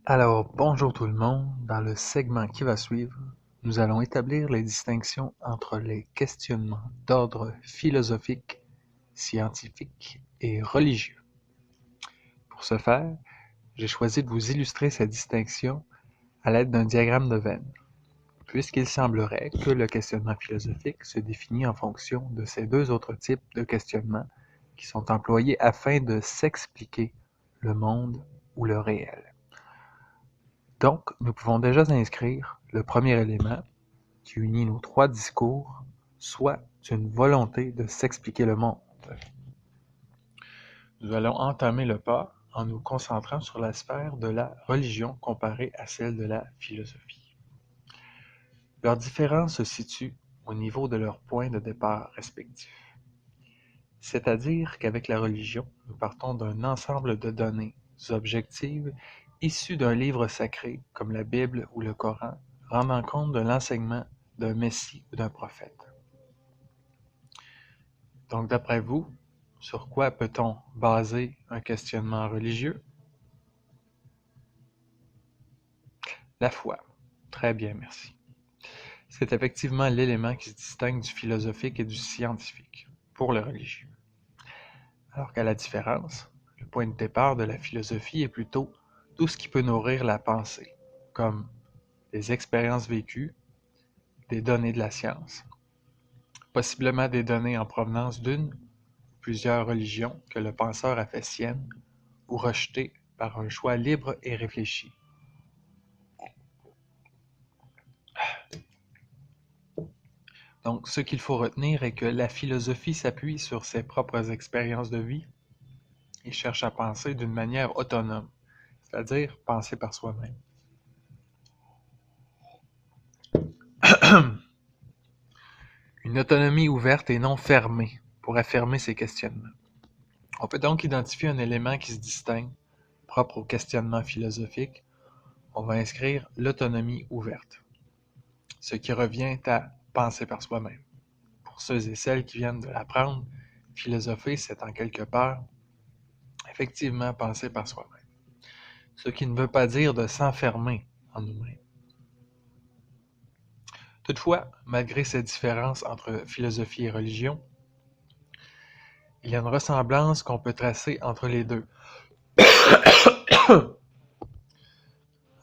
Alors, bonjour tout le monde. Dans le segment qui va suivre, nous allons établir les distinctions entre les questionnements d'ordre philosophique, scientifique et religieux. Pour ce faire, j'ai choisi de vous illustrer ces distinctions à l'aide d'un diagramme de Venn, puisqu'il semblerait que le questionnement philosophique se définit en fonction de ces deux autres types de questionnements qui sont employés afin de s'expliquer le monde ou le réel. Donc, nous pouvons déjà inscrire le premier élément qui unit nos trois discours, soit une volonté de s'expliquer le monde. Nous allons entamer le pas en nous concentrant sur la sphère de la religion comparée à celle de la philosophie. Leurs différences se situent au niveau de leurs points de départ respectifs. C'est-à-dire qu'avec la religion, nous partons d'un ensemble de données objectives issues d'un livre sacré comme la Bible ou le Coran, rendant compte de l'enseignement d'un messie ou d'un prophète. Donc, d'après vous, sur quoi peut-on baser un questionnement religieux? La foi. Très bien, merci. C'est effectivement l'élément qui se distingue du philosophique et du scientifique, pour le religieux. Alors qu'à la différence, le point de départ de la philosophie est plutôt tout ce qui peut nourrir la pensée, comme des expériences vécues, des données de la science, possiblement des données en provenance d'une ou plusieurs religions que le penseur a fait sienne ou rejetées par un choix libre et réfléchi. Donc, ce qu'il faut retenir est que la philosophie s'appuie sur ses propres expériences de vie et cherche à penser d'une manière autonome, c'est-à-dire penser par soi-même. Une autonomie ouverte et non fermée pour affirmer ses questionnements. On peut donc identifier un élément qui se distingue, propre au questionnement philosophique. On va inscrire l'autonomie ouverte, ce qui revient à penser par soi-même. Pour ceux et celles qui viennent de l'apprendre, philosopher, c'est en quelque part effectivement penser par soi-même. Ce qui ne veut pas dire de s'enfermer en nous-mêmes. Toutefois, malgré ces différences entre philosophie et religion, il y a une ressemblance qu'on peut tracer entre les deux.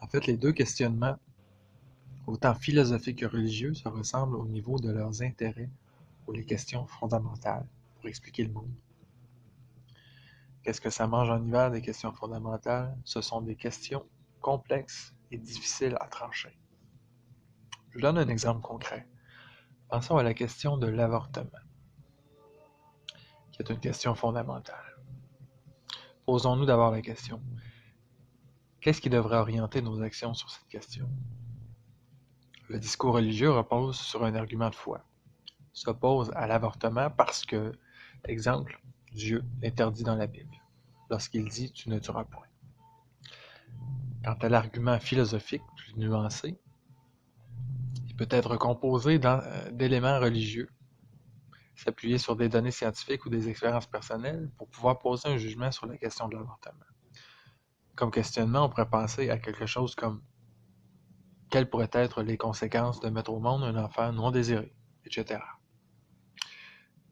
En fait, les deux questionnements, autant philosophiques que religieux, se ressemblent au niveau de leurs intérêts pour les questions fondamentales, pour expliquer le monde. Qu'est-ce que ça mange en hiver des questions fondamentales? Ce sont des questions complexes et difficiles à trancher. Je vous donne un exemple concret. Pensons à la question de l'avortement, qui est une question fondamentale. Posons-nous d'abord la question. Qu'est-ce qui devrait orienter nos actions sur cette question? Le discours religieux repose sur un argument de foi. S'oppose à l'avortement parce que, exemple, Dieu l'interdit dans la Bible, lorsqu'il dit « tu ne tueras point ». Quant à l'argument philosophique plus nuancé, il peut être composé d'éléments religieux, s'appuyer sur des données scientifiques ou des expériences personnelles pour pouvoir poser un jugement sur la question de l'avortement. Comme questionnement, on pourrait penser à quelque chose comme quelles pourraient être les conséquences de mettre au monde un enfant non désiré, etc.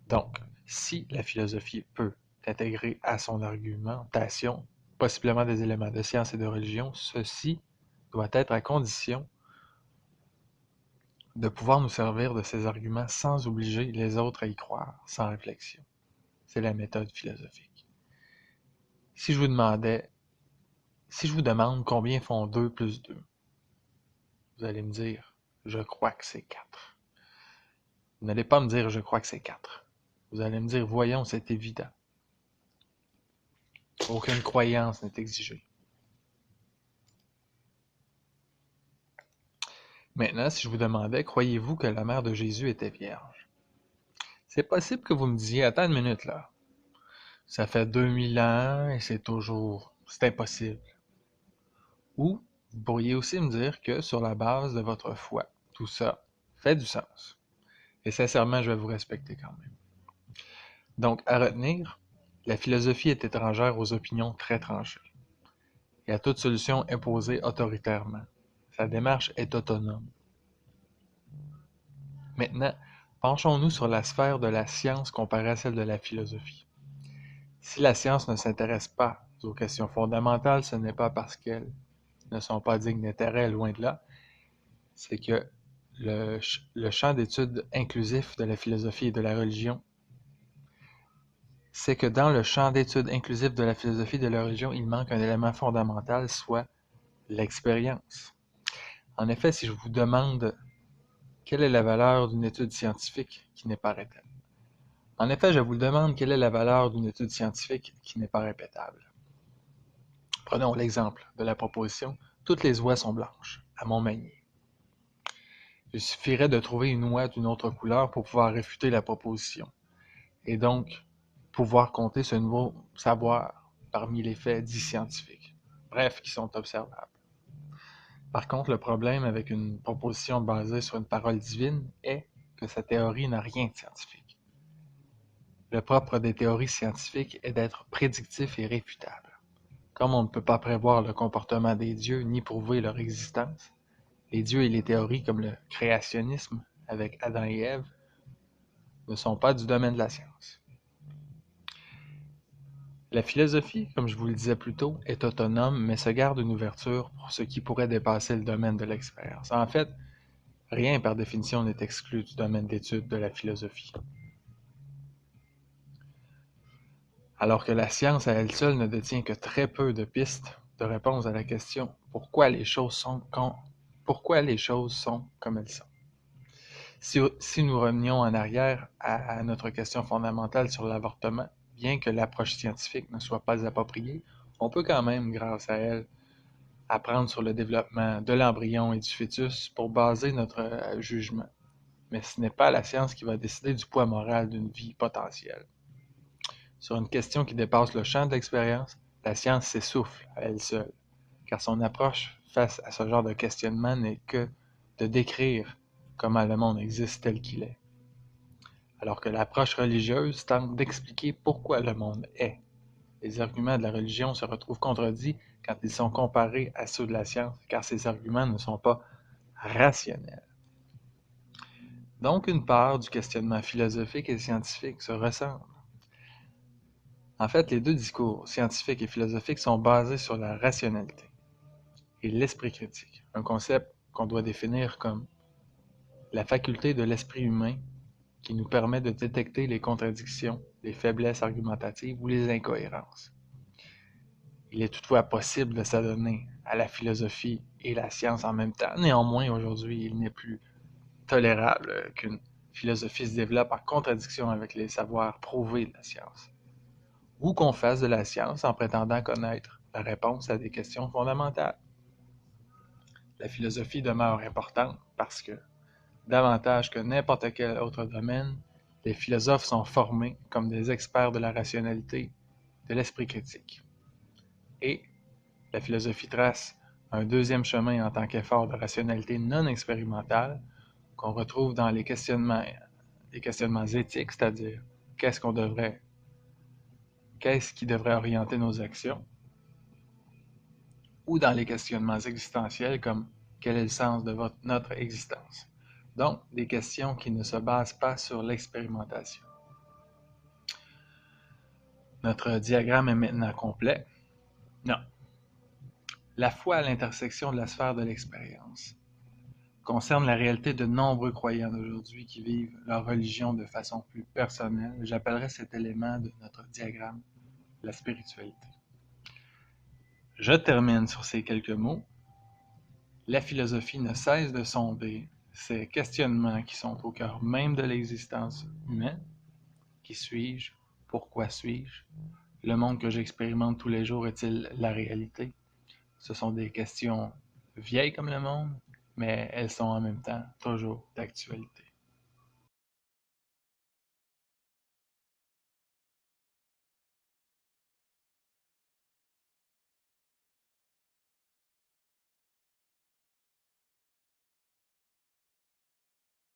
Donc, si la philosophie peut intégrer à son argumentation possiblement des éléments de science et de religion, ceci doit être à condition de pouvoir nous servir de ces arguments sans obliger les autres à y croire, sans réflexion. C'est la méthode philosophique. Si je vous demande combien font 2 plus 2, vous allez me dire, je crois que c'est 4. Vous n'allez pas me dire, je crois que c'est 4. Vous allez me dire, voyons, c'est évident. Aucune croyance n'est exigée. Maintenant, si je vous demandais, croyez-vous que la mère de Jésus était vierge? C'est possible que vous me disiez, attends une minute là. Ça fait 2000 ans et c'est impossible. Ou vous pourriez aussi me dire que sur la base de votre foi, tout ça fait du sens. Et sincèrement, je vais vous respecter quand même. Donc, à retenir, la philosophie est étrangère aux opinions très tranchées. et à toute solution imposée autoritairement. Sa démarche est autonome. Maintenant, penchons-nous sur la sphère de la science comparée à celle de la philosophie. Si la science ne s'intéresse pas aux questions fondamentales, ce n'est pas parce qu'elles ne sont pas dignes d'intérêt, loin de là, c'est que le champ d'études inclusif de la philosophie et de la religion, c'est que dans le champ d'études inclusif de la philosophie et de la religion, il manque un élément fondamental, soit l'expérience. En effet, si je vous demande quelle est la valeur d'une étude scientifique qui n'est pas répétable. En effet, je vous demande quelle est la valeur d'une étude scientifique qui n'est pas répétable. Prenons l'exemple de la proposition « Toutes les oies sont blanches » à Montmagny. Il suffirait de trouver une oie d'une autre couleur pour pouvoir réfuter la proposition, et donc pouvoir compter ce nouveau savoir parmi les faits dits scientifiques, bref, qui sont observables. Par contre, le problème avec une proposition basée sur une parole divine est que sa théorie n'a rien de scientifique. Le propre des théories scientifiques est d'être prédictif et réfutable. Comme on ne peut pas prévoir le comportement des dieux ni prouver leur existence, les dieux et les théories comme le créationnisme avec Adam et Ève ne sont pas du domaine de la science. La philosophie, comme je vous le disais plus tôt, est autonome, mais se garde une ouverture pour ce qui pourrait dépasser le domaine de l'expérience. En fait, rien par définition n'est exclu du domaine d'étude de la philosophie. Alors que la science à elle seule ne détient que très peu de pistes de réponse à la question « Pourquoi les choses sont comme elles sont ?» Si nous revenions en arrière à notre question fondamentale sur l'avortement, bien que l'approche scientifique ne soit pas appropriée, on peut quand même, grâce à elle, apprendre sur le développement de l'embryon et du fœtus pour baser notre jugement. Mais ce n'est pas la science qui va décider du poids moral d'une vie potentielle. Sur une question qui dépasse le champ de l'expérience, la science s'essouffle à elle seule, car son approche face à ce genre de questionnement n'est que de décrire comment le monde existe tel qu'il est. Alors que l'approche religieuse tente d'expliquer pourquoi le monde est. Les arguments de la religion se retrouvent contredits quand ils sont comparés à ceux de la science, car ces arguments ne sont pas rationnels. Donc, une part du questionnement philosophique et scientifique se ressemble. En fait, les deux discours, scientifiques et philosophiques, sont basés sur la rationalité et l'esprit critique, un concept qu'on doit définir comme la faculté de l'esprit humain qui nous permet de détecter les contradictions, les faiblesses argumentatives ou les incohérences. Il est toutefois possible de s'adonner à la philosophie et la science en même temps. Néanmoins, aujourd'hui, il n'est plus tolérable qu'une philosophie se développe en contradiction avec les savoirs prouvés de la science, ou qu'on fasse de la science en prétendant connaître la réponse à des questions fondamentales. La philosophie demeure importante parce que, davantage que n'importe quel autre domaine, les philosophes sont formés comme des experts de la rationalité, de l'esprit critique. Et la philosophie trace un deuxième chemin en tant qu'effort de rationalité non expérimentale qu'on retrouve dans les questionnements éthiques, c'est-à-dire qu'est-ce qui devrait orienter nos actions, ou dans les questionnements existentiels comme quel est le sens de notre existence. Donc, des questions qui ne se basent pas sur l'expérimentation. Notre diagramme est maintenant complet. Non. La foi à l'intersection de la sphère de l'expérience concerne la réalité de nombreux croyants d'aujourd'hui qui vivent leur religion de façon plus personnelle. J'appellerais cet élément de notre diagramme la spiritualité. Je termine sur ces quelques mots. La philosophie ne cesse de sonder ces questionnements qui sont au cœur même de l'existence humaine. Qui suis-je? Pourquoi suis-je? Le monde que j'expérimente tous les jours est-il la réalité? Ce sont des questions vieilles comme le monde, mais elles sont en même temps toujours d'actualité.